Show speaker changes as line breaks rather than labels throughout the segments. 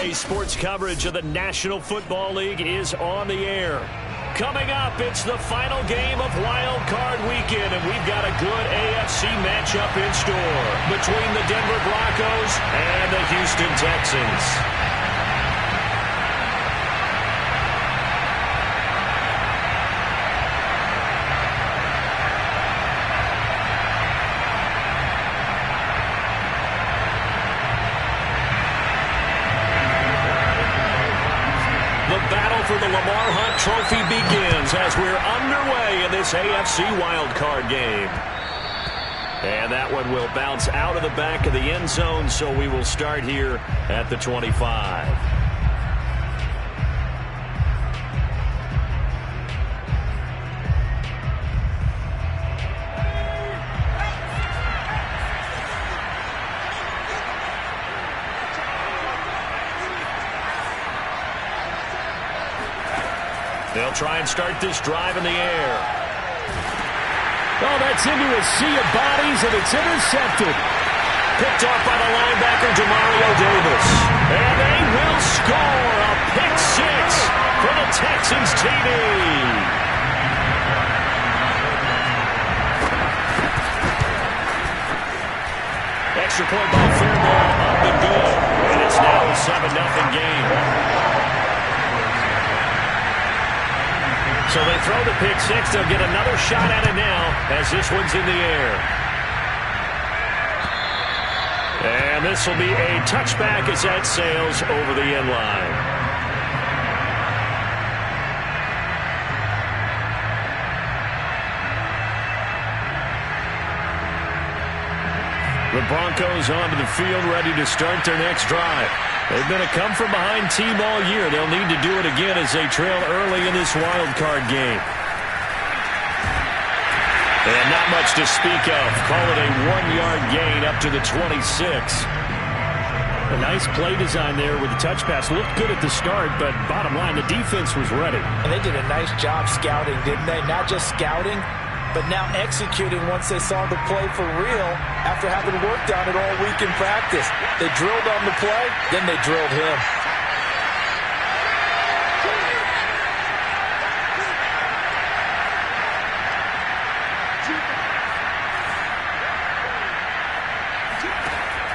Today's sports coverage of the National Football League is on the air. Coming up, it's the final game of Wild Card Weekend, and we've got a good AFC matchup in store between the Denver Broncos and the Houston Texans. For the Lamar Hunt Trophy begins as we're underway in this AFC wildcard game. And that one will bounce out of the back of the end zone, so we will start here at the 25. They'll try and start this drive in the air.
Oh, that's into a sea of bodies, and it's intercepted.
Picked off by the linebacker, Demario Davis. And they will score a pick six for the Texans TD. Extra point by Fairbairn up and good. And it's now a 7-0 game. So they throw the pick six. They'll get another shot at it now as this one's in the air. And this will be a touchback as that sails over the end line. The Broncos onto the field ready to start their next drive. They've been a come-from-behind team all year. They'll need to do it again as they trail early in this wild card game. And not much to speak of. Call it a 1-yard gain up to the 26.
A nice play design there with the touch pass. Looked good at the start, but bottom line, the defense was ready.
And they did a nice job scouting, didn't they? Not just scouting, but now executing once they saw the play for real after having worked on it all week in practice. They drilled on the play, then they drilled him.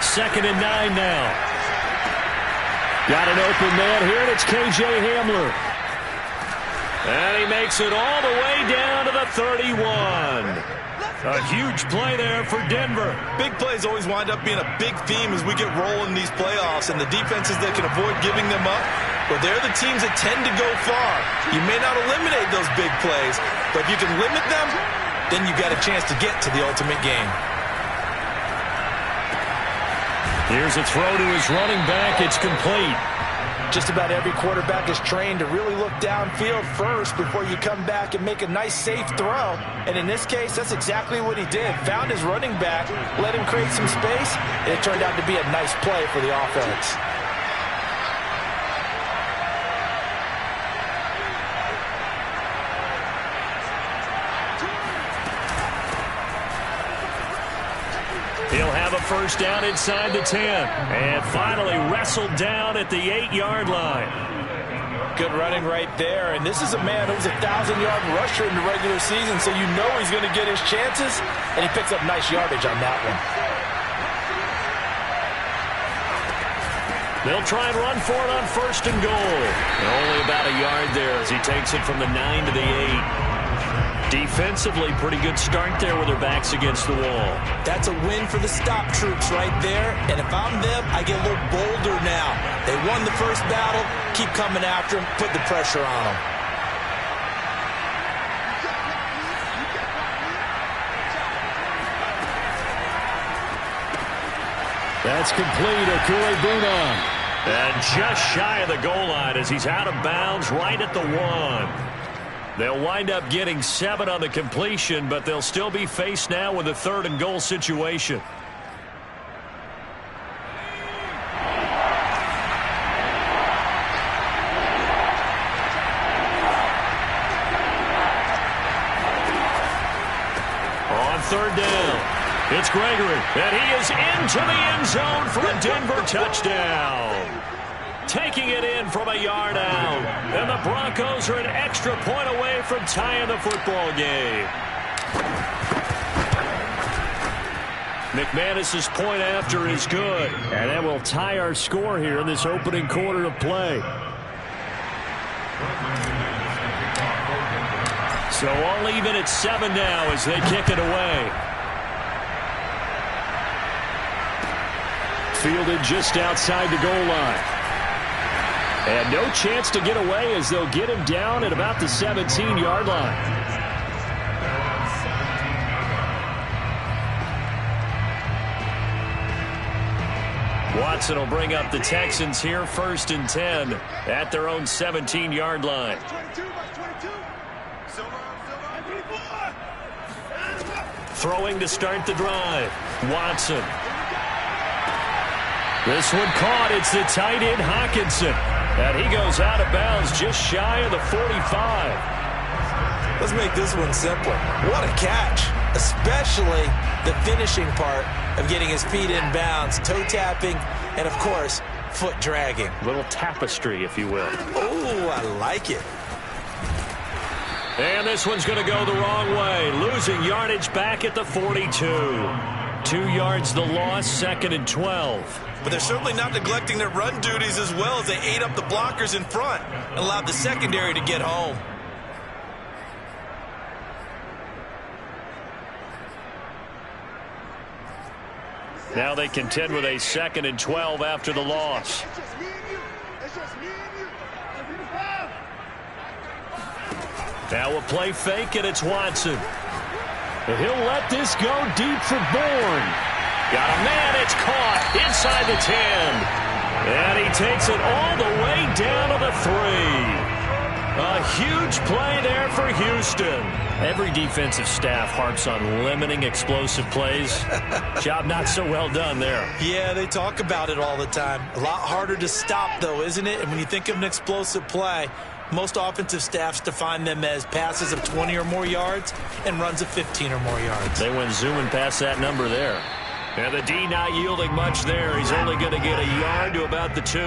Second and 9 now. Got an open man here, and it's K.J. Hamler. And he makes it all the way down to the 31. A huge play there for Denver.
Big plays always wind up being a big theme as we get rolling in these playoffs, and the defenses that can avoid giving them up, well, they're the teams that tend to go far. You may not eliminate those big plays, but if you can limit them, then you've got a chance to get to the ultimate game.
Here's a throw to his running back. It's complete.
Just about every quarterback is trained to really look downfield first before you come back and make a nice, safe throw. And in this case, that's exactly what he did. Found his running back, let him create some space, and it turned out to be a nice play for the offense.
He'll have a first down inside the 10. And finally wrestled down at the 8-yard line.
Good running right there. And this is a man who was a 1,000-yard rusher in the regular season, so you know he's going to get his chances. And he picks up nice yardage on that one.
They'll try and run for it on first and goal. Only about a yard there as he takes it from the 9 to the 8. Defensively, pretty good start there with their backs against the wall.
That's a win for the stop troops right there. And if I'm them, I get a little bolder now. They won the first battle. Keep coming after them. Put the pressure on them.
That's complete. Okure-Buna.
And just shy of the goal line as he's out of bounds right at the 1. They'll wind up getting 7 on the completion, but they'll still be faced now with a 3rd and goal situation. On 3rd down, it's Gregory, and he is into the end zone for a Denver touchdown. taking it in from a yard out. And the Broncos are an extra point away from tying the football game. McManus's point after is good.
And that will tie our score here in this opening quarter of play.
So all even at 7 now as they kick it away.
Fielded just outside the goal line. And no chance to get away as they'll get him down at about the 17-yard line.
Watson will bring up the Texans here, 1st and 10 at their own 17-yard line. Throwing to start the drive. Watson. This one caught. It's the tight end, Hockenson. And he goes out of bounds just shy of the 45.
Let's make this one simple. What a catch, especially the finishing part of getting his feet in bounds, toe tapping, and, of course, foot dragging.
Little tapestry, if you will.
Oh, I like it.
And this one's going to go the wrong way. Losing yardage back at the 42. 2 yards the loss, 2nd and 12.
But they're certainly not neglecting their run duties as well as they ate up the blockers in front and allowed the secondary to get home.
Now they contend with a 2nd and 12 after the loss. Now a play fake, and it's Watson.
And he'll let this go deep for Bourne.
Got a man, it's caught inside the 10. And he takes it all the way down to the 3. A huge play there for Houston. Every defensive staff harps on limiting explosive plays. Job not so well done there.
Yeah, they talk about it all the time. A lot harder to stop, though, isn't it? And when you think of an explosive play, most offensive staffs define them as passes of 20 or more yards and runs of 15 or more yards.
They went zooming past that number there. And the D not yielding much there. He's only going to get a yard to about the 2.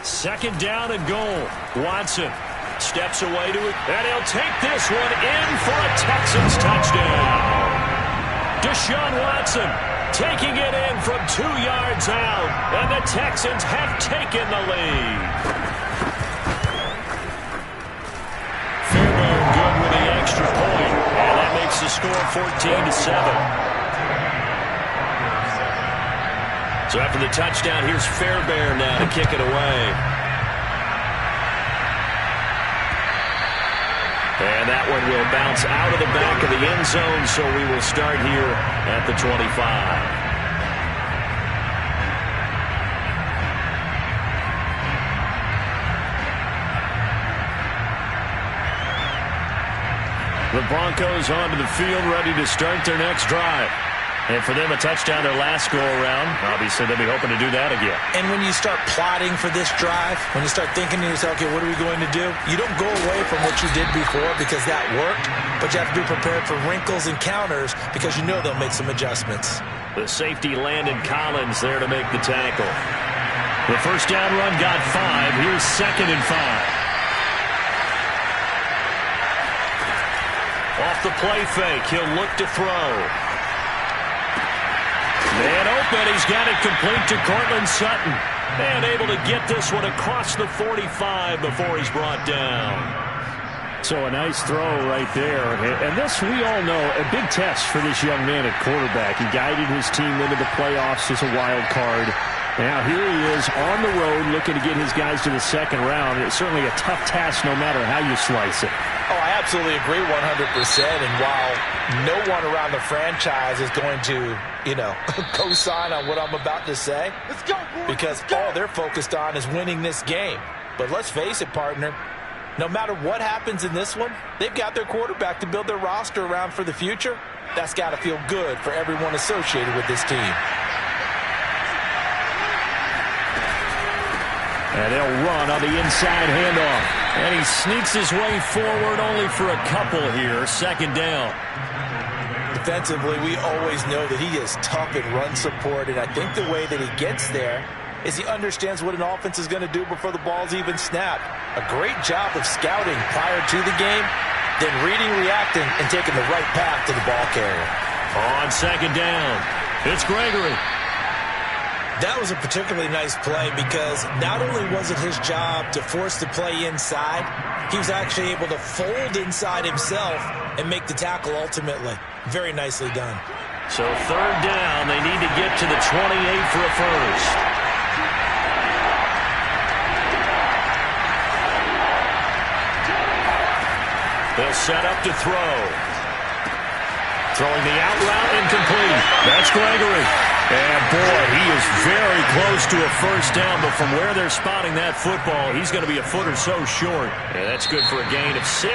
Second down and goal. Watson steps away to it, and he'll take this one in for a Texans touchdown. Deshaun Watson taking it in from 2 yards out, and the Texans have taken the lead. Fairbairn good with the extra point, and that makes the score 14-7. So after the touchdown, here's Fairbairn now to kick it away. And that one will bounce out of the back of the end zone, so we will start here at the 25. The Broncos onto the field, ready to start their next drive. And for them, a touchdown their last go-around. Obviously, they'll be hoping to do that again.
And when you start plotting for this drive, when you start thinking to yourself, okay, what are we going to do? You don't go away from what you did before because that worked, but you have to be prepared for wrinkles and counters because you know they'll make some adjustments.
The safety, Landon Collins, there to make the tackle. The first down run got 5. Here's 2nd and 5. Off the play fake, he'll look to throw. Man open, he's got it complete to Cortland Sutton. And able to get this one across the 45 before he's brought down.
So a nice throw right there. And this, we all know, a big test for this young man at quarterback. He guided his team into the playoffs as a wild card. Now here he is on the road looking to get his guys to the second round. It's certainly a tough task no matter how you slice it.
Oh, I absolutely agree 100%. And while no one around the franchise is going to, co-sign on what I'm about to say, let's go, because all they're focused on is winning this game. But let's face it, partner, no matter what happens in this one, they've got their quarterback to build their roster around for the future. That's got to feel good for everyone associated with this team.
And they'll run on the inside handoff. And he sneaks his way forward only for a couple here. Second down.
defensively, we always know that he is tough in run support, and I think the way that he gets there is he understands what an offense is going to do before the ball's even snapped. A great job of scouting prior to the game, then reading, reacting, and taking the right path to the ball carrier.
On second down, it's Gregory.
That was a particularly nice play because not only was it his job to force the play inside, he was actually able to fold inside himself and make the tackle ultimately. Very nicely done.
So third down, they need to get to the 28 for a first. They'll set up to throw. Throwing the out route, incomplete. That's Gregory. And, boy, he is very close to a first down, but from where they're spotting that football, he's going to be a foot or so short. And that's good for a gain of 6,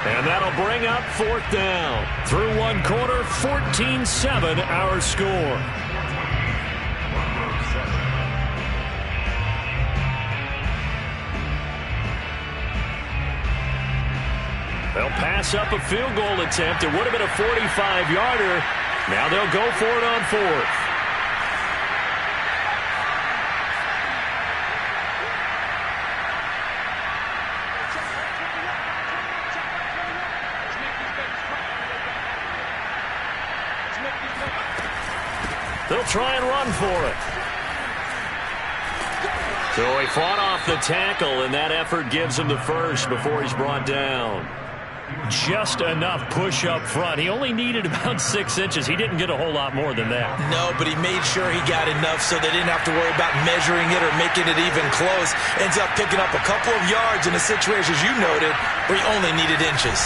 and that'll bring up fourth down. Through one quarter, 14-7 our score. They'll pass up a field goal attempt. It would have been a 45-yarder. Now they'll go for it on fourth. They'll try and run for it. So he fought off the tackle, and that effort gives him the first before he's brought down. Just enough push up front. He only needed about 6 inches. He didn't get a whole lot more than that.
No, but he made sure he got enough so they didn't have to worry about measuring it or making it even close. Ends up picking up a couple of yards in a situation, as you noted, where he only needed inches.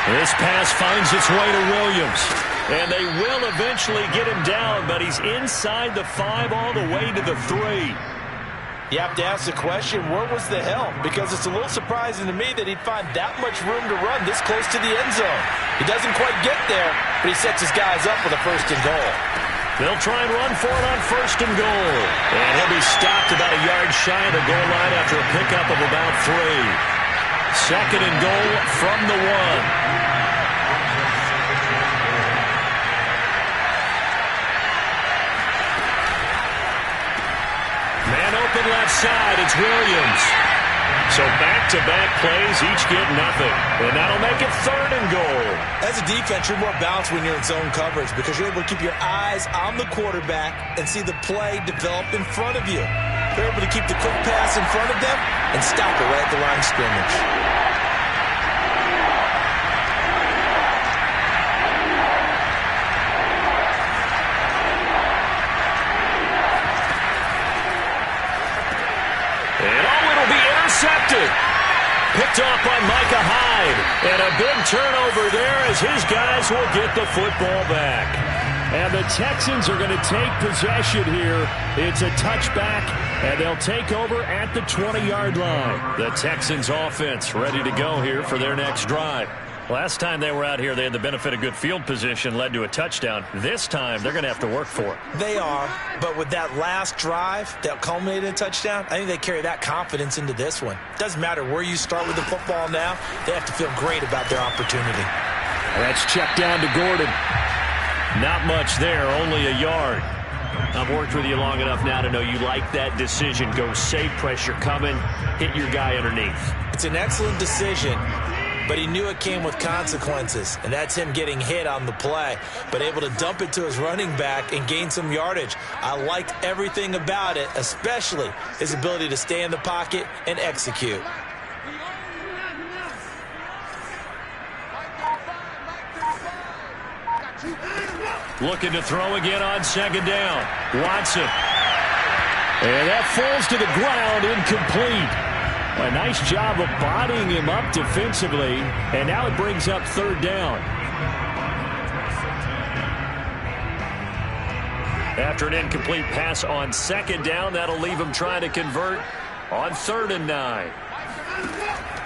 This pass finds its way to Williams. And they will eventually get him down, but he's inside the 5 all the way to the 3.
You have to ask the question, where was the help? Because it's a little surprising to me that he'd find that much room to run this close to the end zone. He doesn't quite get there, but he sets his guys up with a first and goal.
They'll try and run for it on first and goal. And he'll be stopped about a yard shy of the goal line after a pickup of about 3. Second and goal from the 1. Open left side, it's Williams. So back-to-back plays, each get nothing. And that'll make it third and goal.
As a defense, you're more balanced when you're in zone coverage because you're able to keep your eyes on the quarterback and see the play develop in front of you. You're able to keep the quick pass in front of them and stop it right at the line of scrimmage.
Intercepted. Picked off by Micah Hyde. And a big turnover there as his guys will get the football back. And the Texans are going to take possession here. It's a touchback, and they'll take over at the 20-yard line. The Texans offense ready to go here for their next drive. Last time they were out here, they had the benefit of good field position, led to a touchdown. This time, they're going to have to work for it.
They are, but with that last drive that culminated in a touchdown, I think they carry that confidence into this one. Doesn't matter where you start with the football now, they have to feel great about their opportunity.
That's checked down to Gordon. Not much there, only a yard. I've worked with you long enough now to know you like that decision. Go safe, pressure coming, hit your guy underneath.
It's an excellent decision. But he knew it came with consequences, and that's him getting hit on the play, but able to dump it to his running back and gain some yardage. I liked everything about it, especially his ability to stay in the pocket and execute.
Looking to throw again on second down. Watson. And that falls to the ground, incomplete. A nice job of bodying him up defensively, and now it brings up third down. After an incomplete pass on second down, that'll leave him trying to convert on 3rd and 9.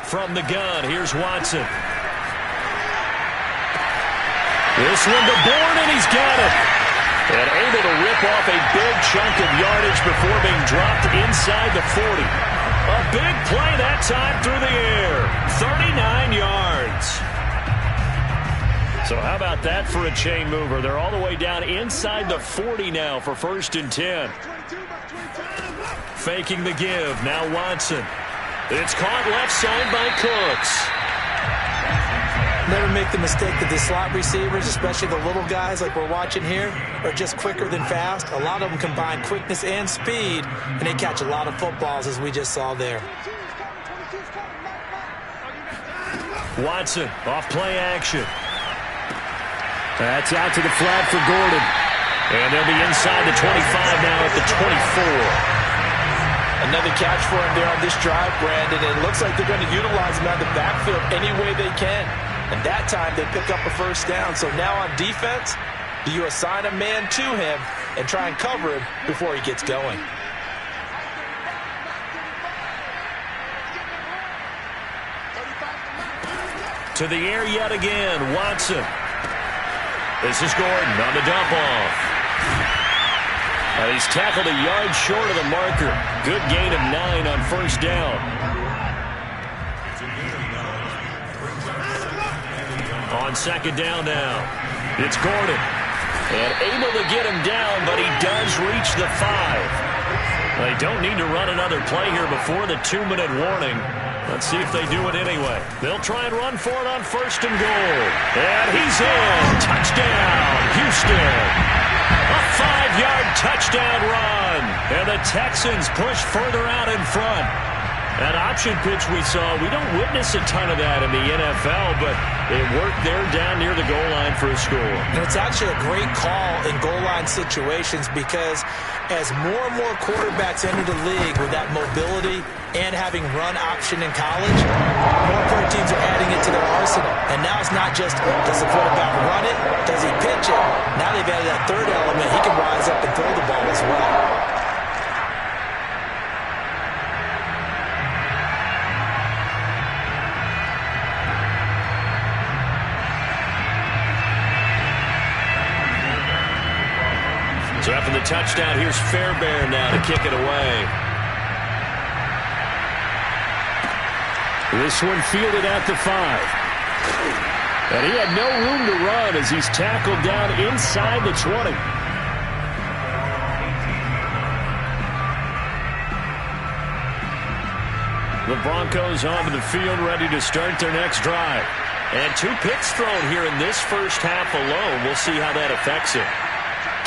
From the gun, here's Watson. This one to Bourne, and he's got it. And able to rip off a big chunk of yardage before being dropped inside the 40. A big play that time through the air. 39 yards. So how about that for a chain mover? They're all the way down inside the 40 now for 1st and 10. Faking the give. Now Watson. It's caught left side by Cooks.
Never make the mistake that the slot receivers, especially the little guys like we're watching here, are just quicker than fast. A lot of them combine quickness and speed, and they catch a lot of footballs, as we just saw there.
Watson off play action.
That's out to the flat for Gordon.
And they'll be inside the 25 now at the 24.
Another catch for him there on this drive, Brandon. And it looks like they're going to utilize him out of the backfield any way they can. And that time they pick up a 1st down. So now on defense, do you assign a man to him and try and cover him before he gets going?
To the air yet again, Watson. This is Gordon on the dump off. He's tackled a yard short of the marker. Good gain of 9 on 1st down. On 2nd down now, it's Gordon. And able to get him down, but he does reach the 5. They don't need to run another play here before the 2-minute warning. Let's see if they do it anyway. They'll try and run for it on 1st and goal. And he's in. Touchdown, Houston. A 5-yard touchdown run. And the Texans push further out in front. That option pitch we saw, we don't witness a ton of that in the NFL, but it worked there down near the goal line for a score.
And it's actually a great call in goal line situations because as more and more quarterbacks enter the league with that mobility and having run option in college, more and more teams are adding it to their arsenal. And now it's not just, does the quarterback run it? Does he pitch it? Now they've added that 3rd element. He can rise up and throw the ball as well.
So after the touchdown, here's Fairbairn now to kick it away.
This one fielded at the 5. And he had no room to run as he's tackled down inside the 20.
The Broncos onto the field ready to start their next drive. And 2 picks thrown here in this first half alone. We'll see how that affects him.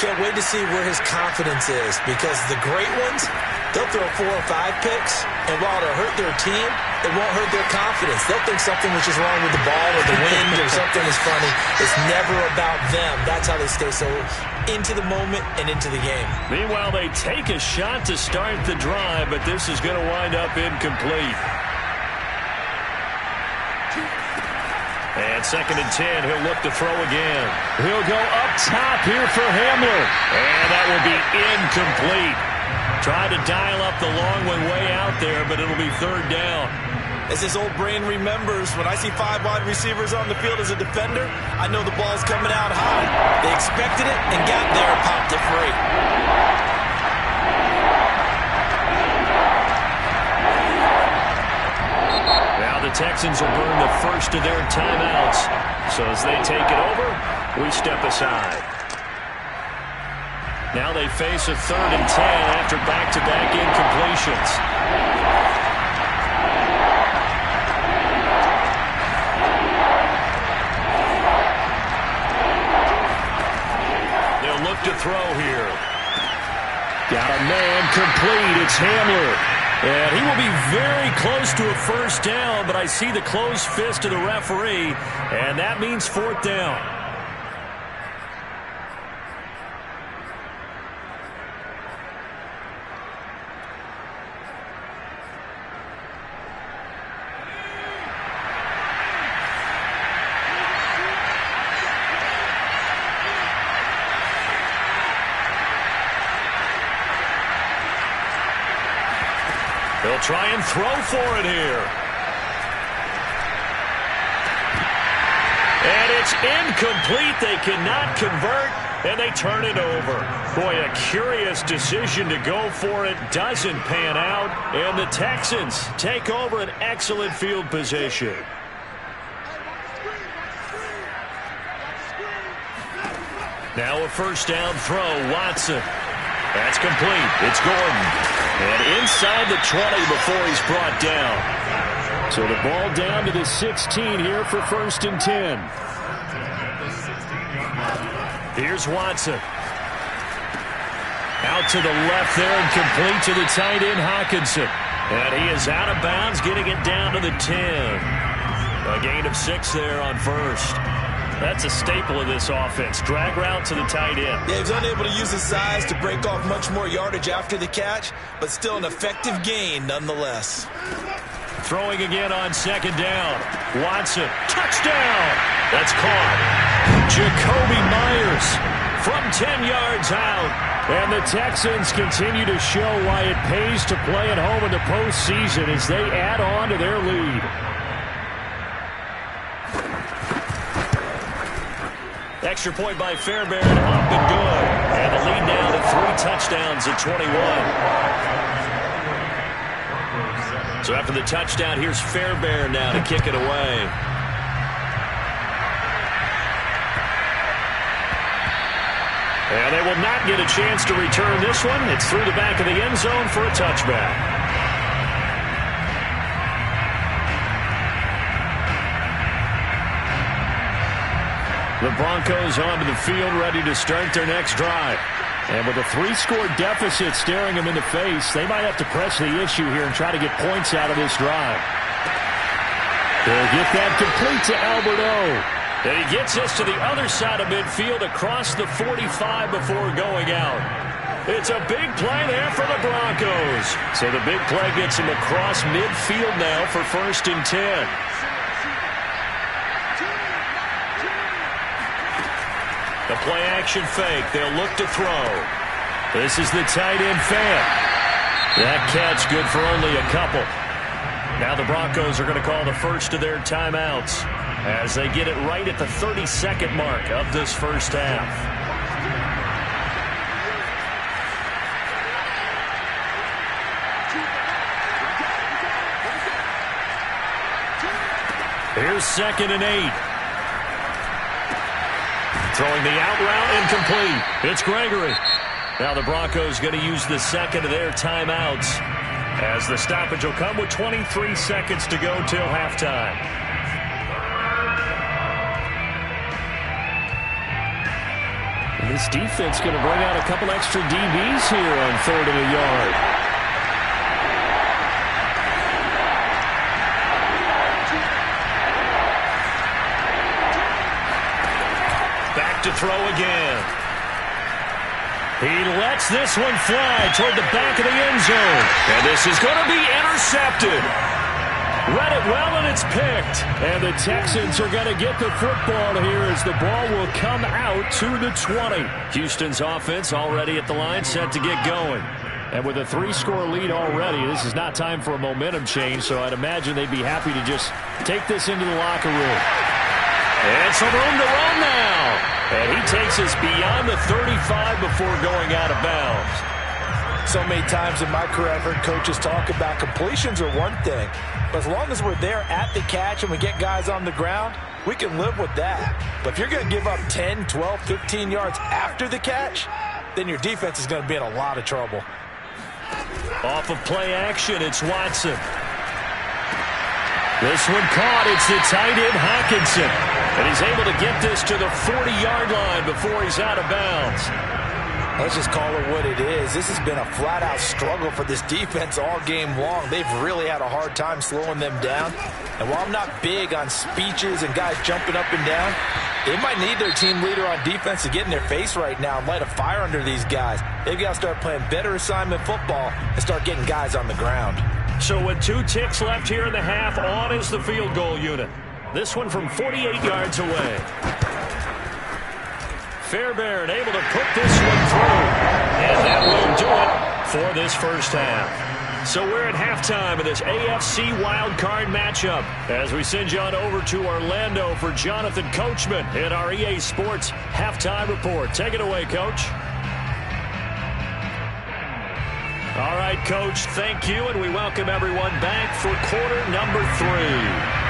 Can't wait to see where his confidence is because the great ones, they'll throw 4 or 5 picks, and while it'll hurt their team, it won't hurt their confidence. They'll think something was just wrong with the ball or the wind or something is funny. It's never about them. That's how they stay so into the moment and into the game.
Meanwhile, they take a shot to start the drive, but this is going to wind up incomplete. And 2nd and 10, he'll look to throw again.
He'll go up top here for Hamler.
And that will be incomplete. Tried to dial up the long one way out there, but it'll be 3rd down.
As his old brain remembers, when I see 5 wide receivers on the field as a defender, I know the ball's coming out high. They expected it and got there and popped it free.
Now the Texans will burn the first of their timeouts. So as they take it over, we step aside. Now they face a 3rd and 10 after back-to-back incompletions. They'll look to throw here.
Got a man complete. It's Hamler.
And he will be very close to a 1st down, but I see the closed fist of the referee, and that means 4th down. They'll try and throw for it here. And it's incomplete. They cannot convert, and they turn it over. Boy, a curious decision to go for it. Doesn't pan out, and the Texans take over an excellent field position. Now a first down throw, Watson. That's complete. It's Gordon. And inside the 20 before he's brought down.
So the ball down to the 16 here for 1st and 10.
Here's Watson. Out to the left there and complete to the tight end, Hawkinson. And he is out of bounds, getting it down to the 10. A gain of 6 there on first. That's a staple of this offense. Drag route to the tight end.
Yeah, he's unable to use his size to break off much more yardage after the catch, but still an effective gain nonetheless.
Throwing again on 2nd down. Watson, touchdown! That's caught. Jacoby Myers from 10 yards out.
And the Texans continue to show why it pays to play at home in the postseason as they add on to their lead.
Extra point by Fairbairn, up and good. And the lead now to 3 touchdowns at 21. So after the touchdown, here's Fairbairn now to kick it away. And they will not get a chance to return this one. It's through the back of the end zone for a touchback. The Broncos onto the field, ready to start their next drive. And with a 3-score deficit staring them in the face, they might have to press the issue here and try to get points out of this drive.
They'll get that complete to Alberto.
And he gets us to the other side of midfield across the 45 before going out. It's a big play there for the Broncos. So the big play gets him across midfield now for 1st and 10. The play action fake. They'll look to throw. This is the tight end fan. That catch good for only a couple. Now the Broncos are going to call the first of their timeouts as they get it right at the 32nd mark of this first half. Here's 2nd and 8. Throwing the out route incomplete. It's Gregory. Now the Broncos going to use the second of their timeouts as the stoppage will come with 23 seconds to go till halftime.
And this defense going to bring out a couple extra DBs here on 3rd and a yard.
To throw again. He lets this one fly toward the back of the end zone. And this is going to be intercepted. Read it well, and it's picked.
And the Texans are going to get the football here as the ball will come out to the 20.
Houston's offense already at the line, set to get going.
And with a 3-score lead already, this is not time for a momentum change, so I'd imagine they'd be happy to just take this into the locker room.
And some room to run now. And he takes us beyond the 35 before going out of bounds.
So many times in my career I've heard coaches talk about completions are one thing, but as long as we're there at the catch and we get guys on the ground, we can live with that. But if you're going to give up 10, 12, 15 yards after the catch, then your defense is going to be in a lot of trouble.
Off of play action, it's Watson. This one caught. It's the tight end, Hawkinson. And he's able to get this to the 40-yard line before he's out of bounds.
Let's just call it what it is. This has been a flat-out struggle for this defense all game long. They've really had a hard time slowing them down. And while I'm not big on speeches and guys jumping up and down, they might need their team leader on defense to get in their face right now and light a fire under these guys. They've got to start playing better assignment football and start getting guys on the ground.
So with 2 ticks left here in the half, on is the field goal unit. This one from 48 yards away. Fairbairn able to put this one through. And that will do it for this first half. So we're at halftime of this AFC wildcard matchup as we send you on over to Orlando for Jonathan Coachman in our EA Sports Halftime Report. Take it away, Coach. All right, Coach, thank you, and we welcome everyone back for quarter number 3.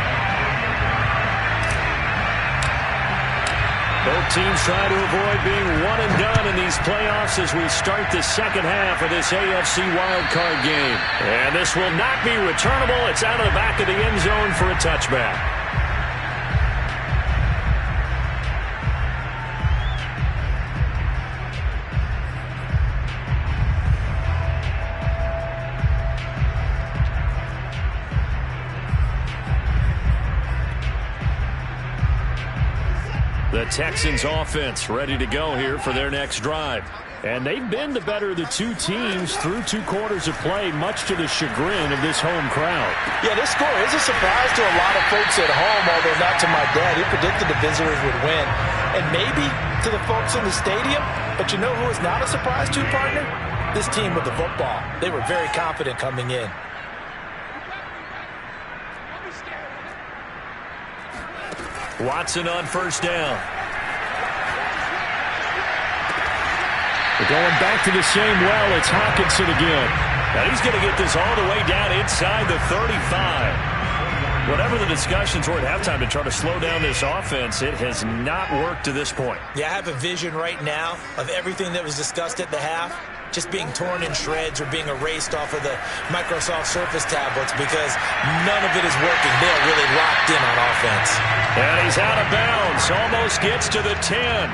Both teams try to avoid being one and done in these playoffs as we start the second half of this AFC wildcard game. And this will not be returnable. It's out of the back of the end zone for a touchback. The Texans offense ready to go here for their next drive. And they've been the better of the two teams through 2 quarters of play, much to the chagrin of this home crowd.
Yeah, this score is a surprise to a lot of folks at home, although not to my dad. He predicted the visitors would win. And maybe to the folks in the stadium. But you know who is not a surprise to, partner? This team with the football. They were very confident coming in.
Watson on first down.
They're going back to the same well. It's Hockenson again.
Now he's going to get this all the way down inside the 35. Whatever the discussions were at halftime to try to slow down this offense, it has not worked to this point.
Yeah, I have a vision right now of everything that was discussed at the half just being torn in shreds or being erased off of the Microsoft Surface tablets because none of it is working. They are really locked in on offense.
And he's out of bounds. Almost gets to the 10.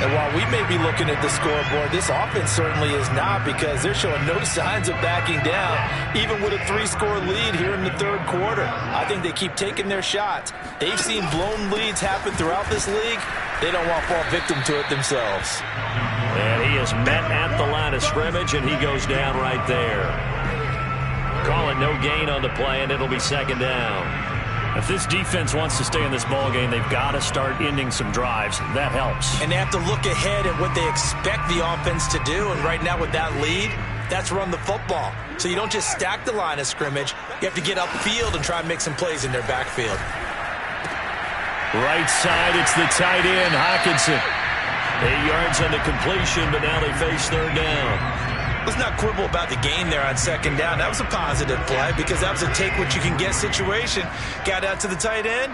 And while we may be looking at the scoreboard, this offense certainly is not, because they're showing no signs of backing down, even with a 3-score lead here in the third quarter. I think they keep taking their shots. They've seen blown leads happen throughout this league. They don't want to fall victim to it themselves.
And he is met at the line of scrimmage, and he goes down right there. Call it no gain on the play, and it'll be second down.
If this defense wants to stay in this ball game, they've got to start ending some drives. That helps.
And they have to look ahead at what they expect the offense to do. And right now with that lead, that's run the football. So you don't just stack the line of scrimmage. You have to get upfield and try and make some plays in their backfield.
Right side, it's the tight end, Hockenson. 8 yards on the completion, but now they face third down.
Let's not quibble about the gain there on second down. That was a positive play because that was a take-what-you-can-get situation. Got out to the tight end.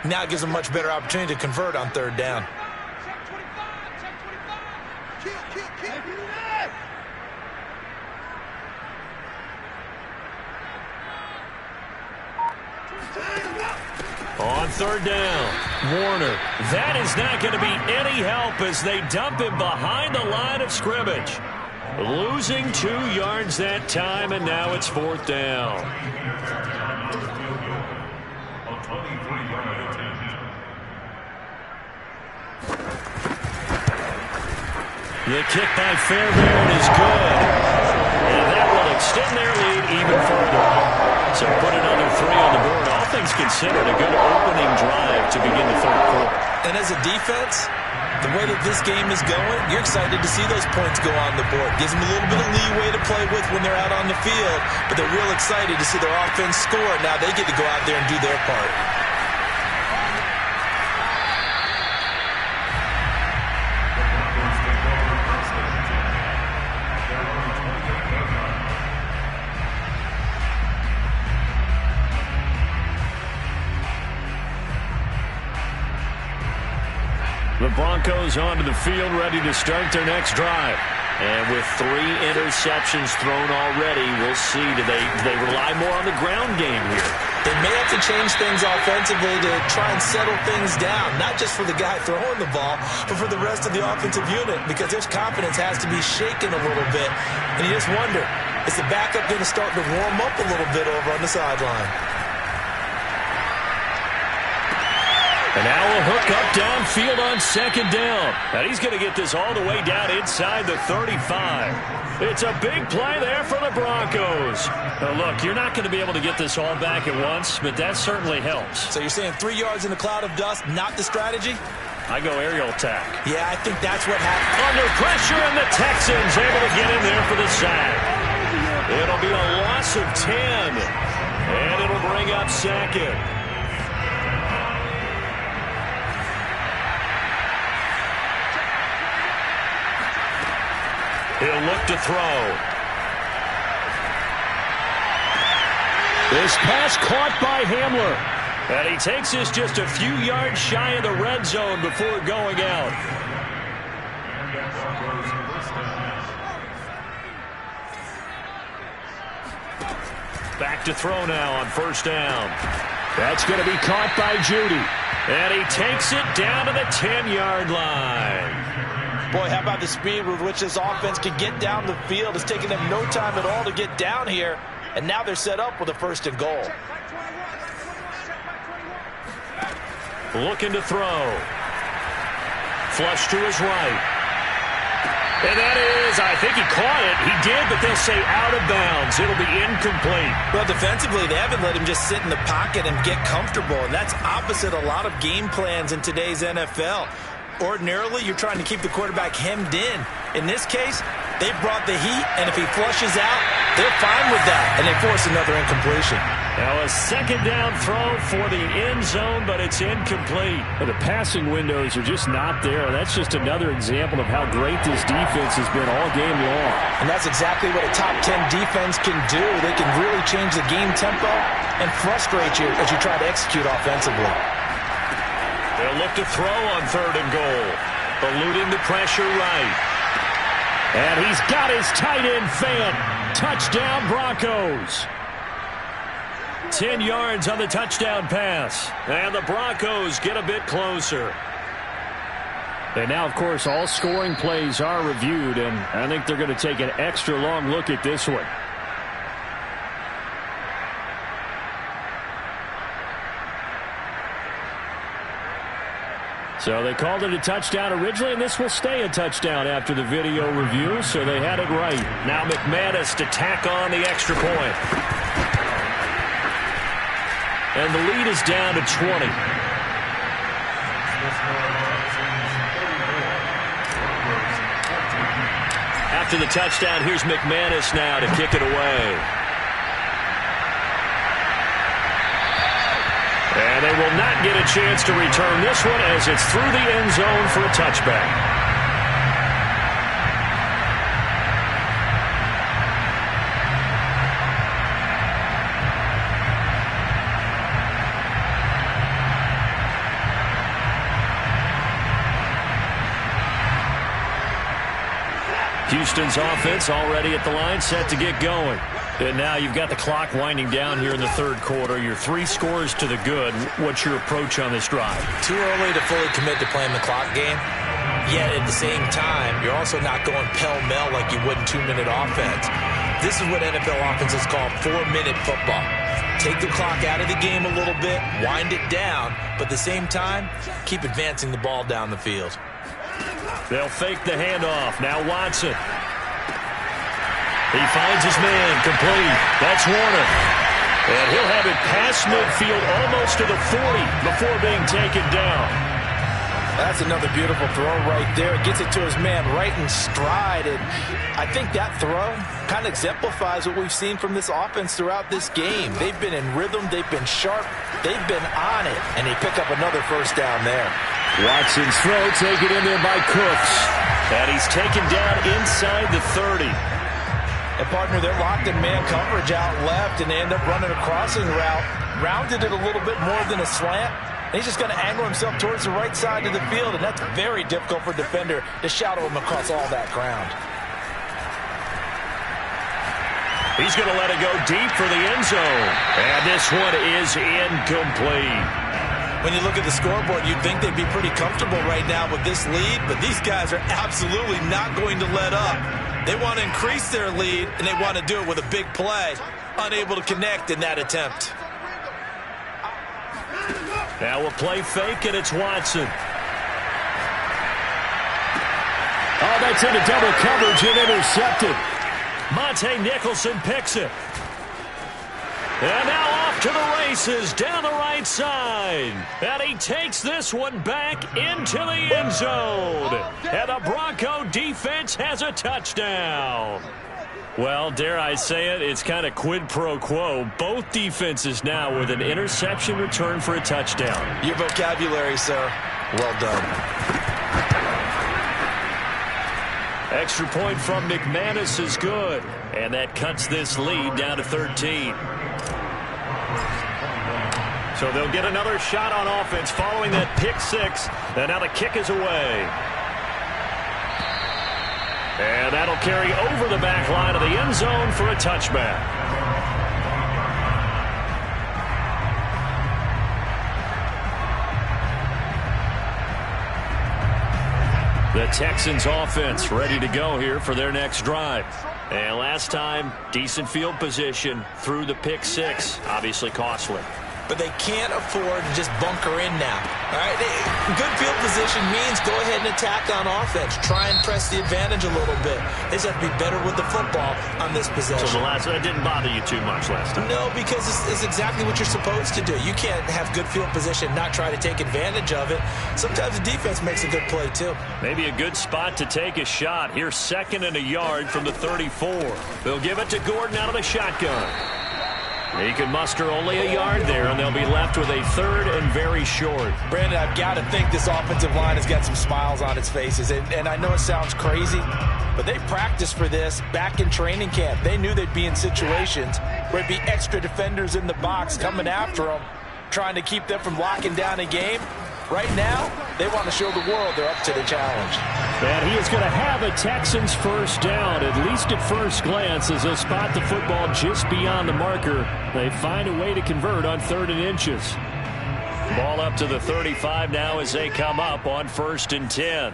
Now it gives them a much better opportunity to convert on third down.
On third down, Warner. That is not going to be any help as they dump him behind the line of scrimmage. Losing 2 yards that time, and now it's fourth down. The kick by Fairbairn is good. And that will extend their lead even further. So put another 3 on the board. All things considered, a good opening drive to begin the third quarter.
And as a defense, the way that this game is going, you're excited to see those points go on the board. Gives them a little bit of leeway to play with when they're out on the field, but they're real excited to see their offense score. Now they get to go out there and do their part.
The Broncos onto the field, ready to start their next drive. And with 3 interceptions thrown already, we'll see. Do they rely more on the ground game here?
They may have to change things offensively to try and settle things down, not just for the guy throwing the ball, but for the rest of the offensive unit, because their confidence has to be shaken a little bit. And you just wonder, is the backup going to start to warm up a little bit over on the sideline?
And now a hook up downfield on second down. And he's going to get this all the way down inside the 35. It's a big play there for the Broncos. Now look, you're not going to be able to get this all back at once, but that certainly helps.
So you're saying 3 yards in a cloud of dust, not the strategy?
I go aerial attack.
Yeah, I think that's what happened.
Under pressure, and the Texans able to get in there for the sack. It'll be a loss of 10. And it'll bring up second. He'll look to throw.
This pass caught by Hamler.
And he takes us just a few yards shy of the red zone before going out. Back to throw now on first down. That's going to be caught by Judy. And he takes it down to the 10-yard line.
Boy, how about the speed with which this offense can get down the field? It's taken them no time at all to get down here. And now they're set up with a 1st and goal.
Looking to throw. Flush to his right. And that is, I think he caught it. He did, but they'll say out of bounds. It'll be incomplete.
Well, defensively, they haven't let him just sit in the pocket and get comfortable. And that's opposite a lot of game plans in today's NFL. Ordinarily, you're trying to keep the quarterback hemmed in. In this case, they brought the heat, and if he flushes out, they're fine with that. And they force another incompletion.
Now a 2nd down throw for the end zone, but it's incomplete.
The passing windows are just not there. That's just another example of how great this defense has been all game long.
And that's exactly what a top 10 defense can do. They can really change the game tempo and frustrate you as you try to execute offensively.
They'll look to throw on 3rd and goal. Eluding the pressure right.
And he's got his tight end fan. Touchdown, Broncos.
10 yards on the touchdown pass. And the Broncos get a bit closer.
And now, of course, all scoring plays are reviewed, and I think they're going to take an extra long look at this one. So they called it a touchdown originally, and this will stay a touchdown after the video review, so they had it right.
Now McManus to tack on the extra point. And the lead is down to 20. After the touchdown, here's McManus now to kick it away. And they will not get a chance to return this one as it's through the end zone for a touchback. Houston's offense already at the line, set to get going. And now you've got the clock winding down here in the 3rd quarter. You're 3 scores to the good. What's your approach on this drive?
Too early to fully commit to playing the clock game. Yet at the same time, you're also not going pell-mell like you would in 2-minute offense. This is what NFL offenses call 4-minute football. Take the clock out of the game a little bit, wind it down, but at the same time, keep advancing the ball down the field.
They'll fake the handoff. Now Watson. He finds his man, complete. That's Warner. And he'll have it past midfield almost to the 40 before being taken down.
That's another beautiful throw right there. It gets it to his man right in stride. And I think that throw kind of exemplifies what we've seen from this offense throughout this game. They've been in rhythm. They've been sharp. They've been on it. And they pick up another first down there.
Watson's throw taken in there by Cooks.
And he's taken down inside the 30.
And, partner, they're locked in man coverage out left, and they end up running a crossing route. Rounded it a little bit more than a slant. And he's just going to angle himself towards the right side of the field, and that's very difficult for a defender to shadow him across all that ground.
He's going to let it go deep for the end zone. And this one is incomplete.
When you look at the scoreboard, you'd think they'd be pretty comfortable right now with this lead, but these guys are absolutely not going to let up. They want to increase their lead, and they want to do it with a big play. Unable to connect in that attempt.
Now a play fake, and it's Watson.
Oh, that's into double coverage and intercepted.
Monte Nicholson picks it. And now off to the races down the right side. And he takes this one back into the end zone. And the Bronco defense has a touchdown. Well, dare I say it, it's kind of quid pro quo. Both defenses now with an interception return for a touchdown.
Your vocabulary, sir. Well done.
Extra point from McManus is good. And that cuts this lead down to 13. So they'll get another shot on offense following that pick six. And now the kick is away. And that'll carry over the back line of the end zone for a touchback. The Texans offense ready to go here for their next drive. And last time, decent field position through the pick six. Obviously costly.
But they can't afford to just bunker in now. All right, good field position means go ahead and attack on offense. Try and press the advantage a little bit. They just have to be better with the football on this possession.
So that didn't bother you too much last time?
No, because it's exactly what you're supposed to do. You can't have good field position, not try to take advantage of it. Sometimes the defense makes a good play, too.
Maybe a good spot to take a shot. Here's 2nd and a yard from the 34. They'll give it to Gordon out of the shotgun. He can muster only a yard there, and they'll be left with a 3rd and very short.
Brandon, I've got to think this offensive line has got some smiles on its faces. And I know it sounds crazy, but they practiced for this back in training camp. They knew they'd be in situations where it'd be extra defenders in the box coming after them, trying to keep them from locking down a game. Right now, they want to show the world they're up to the challenge.
And he is going to have a Texans first down, at least at first glance, as they'll spot the football just beyond the marker. They find a way to convert on 3rd and inches.
Ball up to the 35 now as they come up on 1st and 10.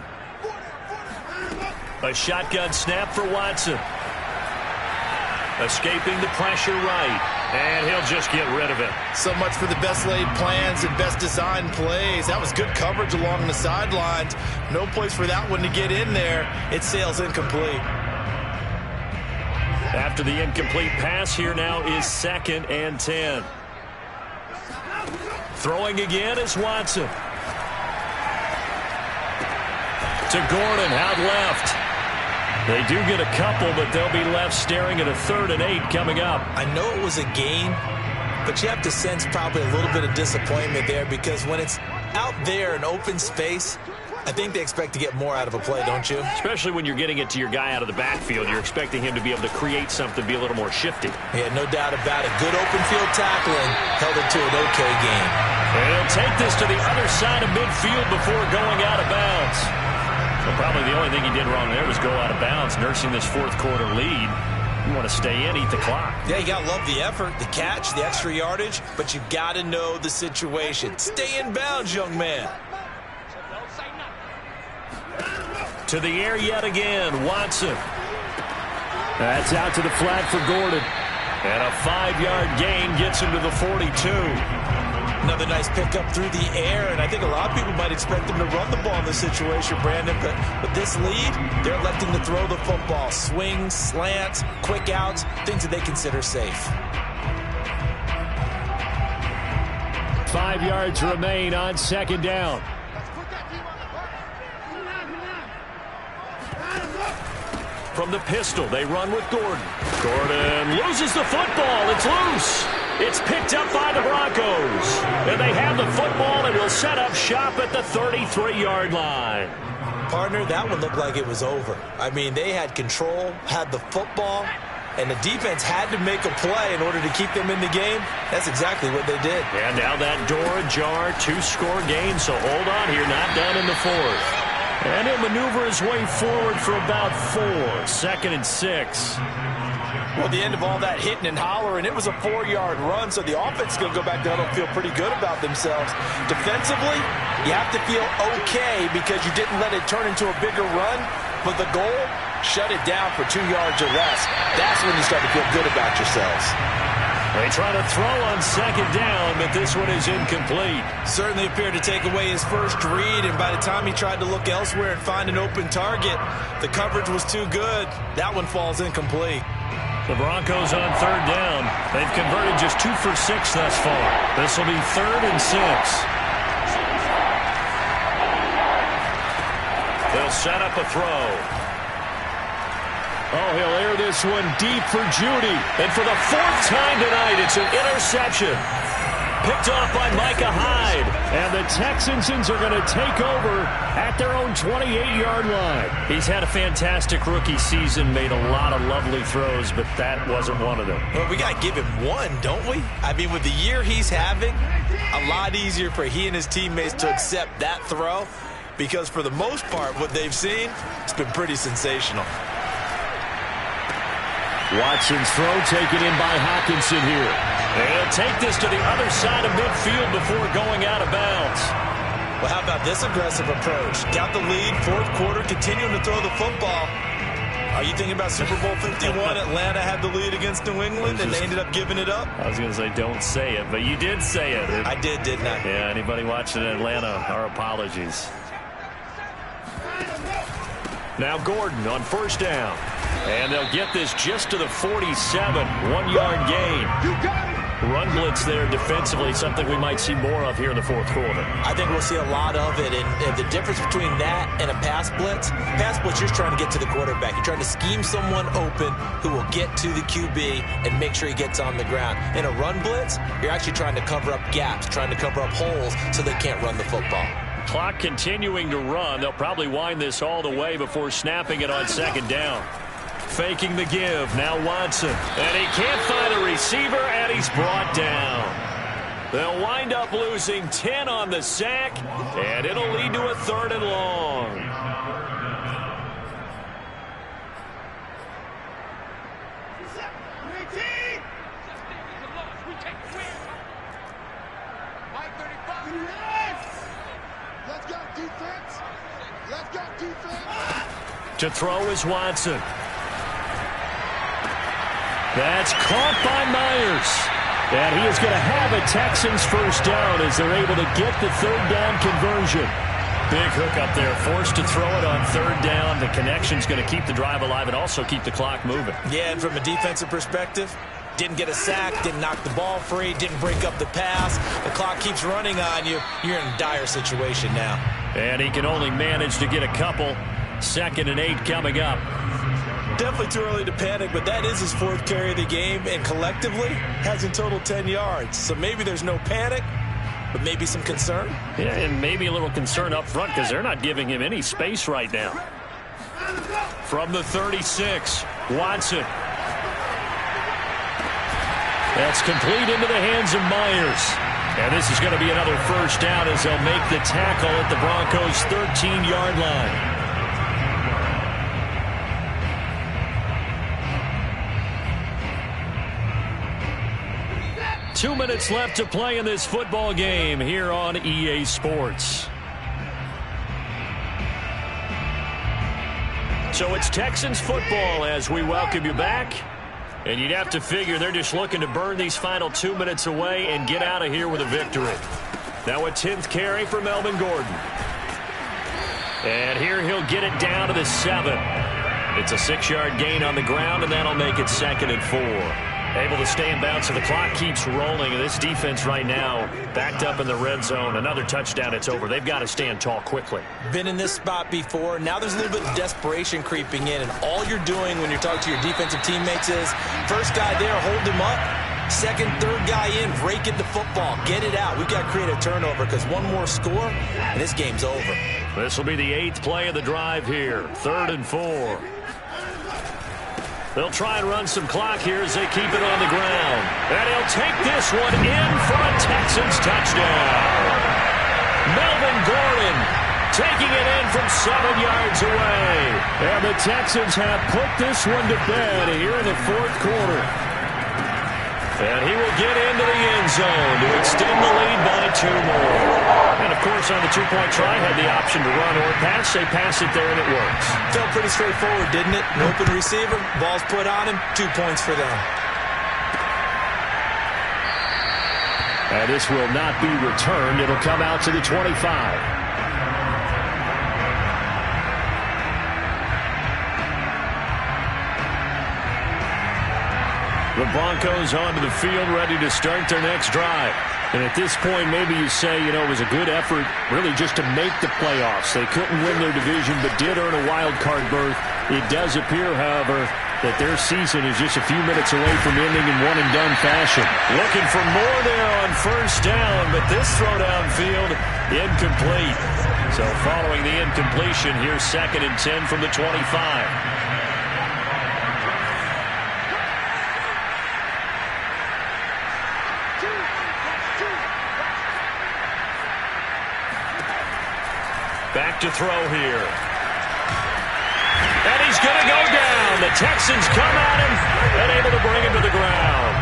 A shotgun snap for Watson. Escaping the pressure right. And he'll just get rid of it.
So much for the best laid plans and best designed plays. That was good coverage along the sidelines. No place for that one to get in there. It sails incomplete.
After the incomplete pass, here now is 2nd and 10. Throwing again is Watson. To Gordon, out left. They do get a couple, but they'll be left staring at a 3rd and 8 coming up.
I know it was a gain, but you have to sense probably a little bit of disappointment there because when it's out there in open space, I think they expect to get more out of a play, don't you?
Especially when you're getting it to your guy out of the backfield. You're expecting him to be able to create something, be a little more shifty.
Yeah, no doubt about it. Good open field tackling held it to an okay game.
And he'll take this to the other side of midfield before going out of bounds. Well, probably the only thing he did wrong there was go out of bounds, nursing this 4th quarter lead. You want to stay in, eat the clock.
Yeah, you got to love the effort, the catch, the extra yardage, but you got to know the situation. Stay in bounds, young man.
To the air yet again, Watson.
That's out to the flat for Gordon.
And a 5-yard gain gets him to the 42.
Another nice pickup through the air, and I think a lot of people might expect them to run the ball in this situation, Brandon, but with this lead, they're electing to throw the football. Swings, slants, quick outs, things that they consider safe.
5 yards remain on 2nd down.
From the pistol, they run with Gordon. Gordon loses the football. It's loose. It's picked up by the Broncos. And they have the football and will set up shop at the 33-yard line.
Partner, that one looked like it was over. I mean, they had control, had the football, and the defense had to make a play in order to keep them in the game. That's exactly what they did.
And now that door ajar, 2-score game, so hold on here, not done in the 4th. And he'll maneuver his way forward for about 4. 2nd and 6.
Well, the end of all that hitting and hollering, it was a 4-yard run, so the offense is going to go back down and feel pretty good about themselves. Defensively, you have to feel okay because you didn't let it turn into a bigger run, but the goal, shut it down for 2 yards or less. That's when you start to feel good about yourselves.
They try to throw on 2nd down, but this one is incomplete.
Certainly appeared to take away his first read, and by the time he tried to look elsewhere and find an open target, the coverage was too good. That one falls incomplete.
The Broncos on 3rd down. They've converted just 2 for 6 thus far. This will be 3rd and 6. They'll set up a throw.
Oh, he'll air this one deep for Judy.
And for the 4th time tonight, it's an interception. Picked off by Micah Hyde.
And the Texans are going to take over at their own 28-yard line.
He's had a fantastic rookie season, made a lot of lovely throws, but that wasn't one of them.
Well, we got to give him one, don't we? I mean, with the year he's having, a lot easier for he and his teammates to accept that throw, because for the most part, what they've seen, it's been pretty sensational.
Watson's throw taken in by Hawkinson here.
He'll take this to the other side of midfield before going out of bounds.
Well, how about this aggressive approach? Got the lead, fourth quarter, continuing to throw the football. Are you thinking about Super Bowl 51? Atlanta had the lead against New England, and they ended up giving it up?
I was going to say don't say it, but you did say it.
I did, didn't I?
Yeah, anybody watching Atlanta, our apologies. Now Gordon on first down. And they'll get this just to the 47, 1-yard gain. Run blitz there defensively, something we might see more of here in the fourth quarter.
I think we'll see a lot of it. And the difference between that and a pass blitz, you're trying to get to the quarterback. You're trying to scheme someone open who will get to the QB and make sure he gets on the ground. In a run blitz, you're actually trying to cover up gaps, trying to cover up holes so they can't run the football.
Clock continuing to run. They'll probably wind this all the way before snapping it on second down. Faking the give. Now Watson. And he can't find a receiver, and he's brought down. They'll wind up losing 10 on the sack, and it'll lead to a 3rd and long. To throw is Watson. That's caught by Myers. And he is going to have a Texans first down as they're able to get the 3rd down conversion. Big hook up there, forced to throw it on 3rd down. The connection's going to keep the drive alive and also keep the clock moving.
Yeah, and from a defensive perspective, didn't get a sack, didn't knock the ball free, didn't break up the pass. The clock keeps running on you. You're in a dire situation now.
And he can only manage to get a couple. 2nd and 8 coming up.
Definitely too early to panic, but that is his 4th carry of the game, and collectively has in total 10 yards. So maybe there's no panic, but maybe some concern.
Yeah, and maybe a little concern up front because they're not giving him any space right now. From the 36, Watson. That's complete into the hands of Myers. And this is going to be another first down as they'll make the tackle at the Broncos' 13-yard line. 2 minutes left to play in this football game here on EA Sports. So it's Texans football as we welcome you back. And you'd have to figure they're just looking to burn these final 2 minutes away and get out of here with a victory. Now a 10th carry for Melvin Gordon. And here he'll get it down to the 7. It's a 6-yard gain on the ground, and that'll make it 2nd and 4. Able to stay in bounds, so the clock keeps rolling. And this defense right now backed up in the red zone. Another touchdown, it's over. They've got to stand tall quickly.
Been in this spot before. Now there's a little bit of desperation creeping in. And all you're doing when you're talking to your defensive teammates is, first guy there, hold him up. Second, third guy in, break it the football. Get it out. We've got to create a turnover because one more score, and this game's over.
This will be the 8th play of the drive here. 3rd and 4. They'll try and run some clock here as they keep it on the ground. And he'll take this one in for a Texans touchdown. Melvin Gordon taking it in from 7 yards away.
And the Texans have put this one to bed here in the 4th quarter.
And he will get into the end zone to extend the lead by 2 more. And, of course, on the 2-point try, had the option to run or pass. They pass it there, and it works.
Felt pretty straightforward, didn't it? An open receiver, ball's put on him, 2 points for them.
And this will not be returned. It'll come out to the 25.
The Broncos onto the field, ready to start their next drive.
And at this point, maybe you say, you know, it was a good effort really just to make the playoffs. They couldn't win their division but did earn a wild card berth. It does appear, however, that their season is just a few minutes away from ending in one-and-done fashion.
Looking for more there on first down, but this throw downfield incomplete. So following the incompletion, here's 2nd and 10 from the 25. Back to throw here. And he's going to go down. The Texans come at him and able to bring him to the ground.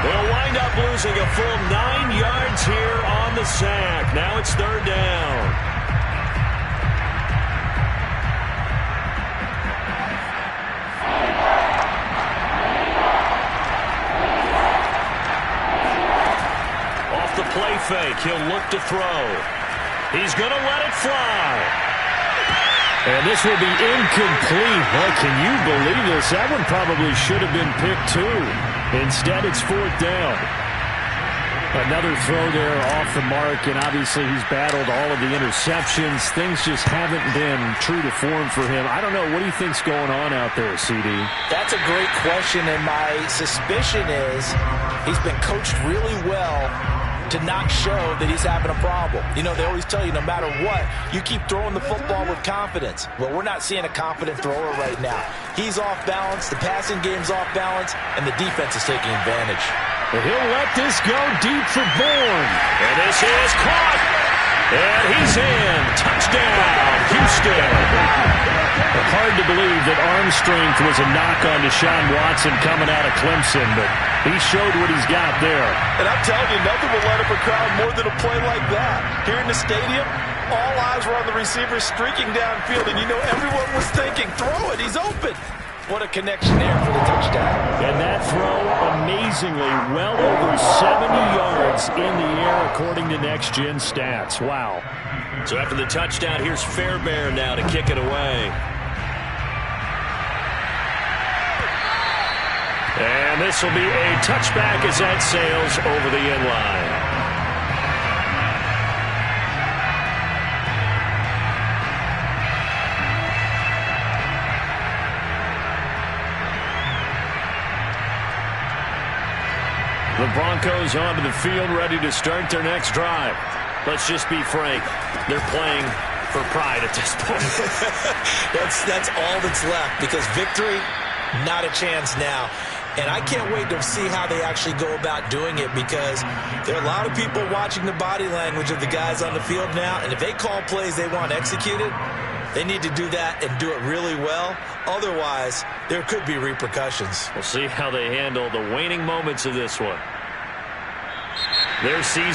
They'll wind up losing a full 9 yards here on the sack. Now it's 3rd down. Off the play fake, he'll look to throw. He's going to let it fly.
And this will be incomplete. Boy, can you believe this? That one probably should have been picked too. Instead, it's 4th down. Another throw there off the mark, and obviously he's battled all of the interceptions. Things just haven't been true to form for him. I don't know. What do you think's going on out there, CD?
That's a great question, and my suspicion is he's been coached really well to not show that he's having a problem. You know, they always tell you no matter what, you keep throwing the football with confidence. Well, we're not seeing a confident thrower right now. He's off balance, the passing game's off balance, and the defense is taking advantage.
And he'll let this go deep for Bourne.
And this is caught. And he's in. Touchdown, Houston.
Hard to believe that arm strength was a knock on Deshaun Watson coming out of Clemson, but he showed what he's got there.
And I'm telling you, nothing will light up a crowd more than a play like that. Here in the stadium, all eyes were on the receiver streaking downfield, and you know everyone was thinking, throw it, he's open.
What a connection there for the touchdown.
And that throw, amazingly, well over 70 yards in the air, according to Next Gen Stats. Wow.
So after the touchdown, here's Fairbairn now to kick it away. And this will be a touchback as that sails over the end line. The Broncos onto the field, ready to start their next drive. Let's just be frank. They're playing for pride at this point.
That's all that's left, because victory, not a chance now. And I can't wait to see how they actually go about doing it, because there are a lot of people watching the body language of the guys on the field now, and if they call plays they want executed, they need to do that and do it really well. Otherwise, there could be repercussions.
We'll see how they handle the waning moments of this one. Their season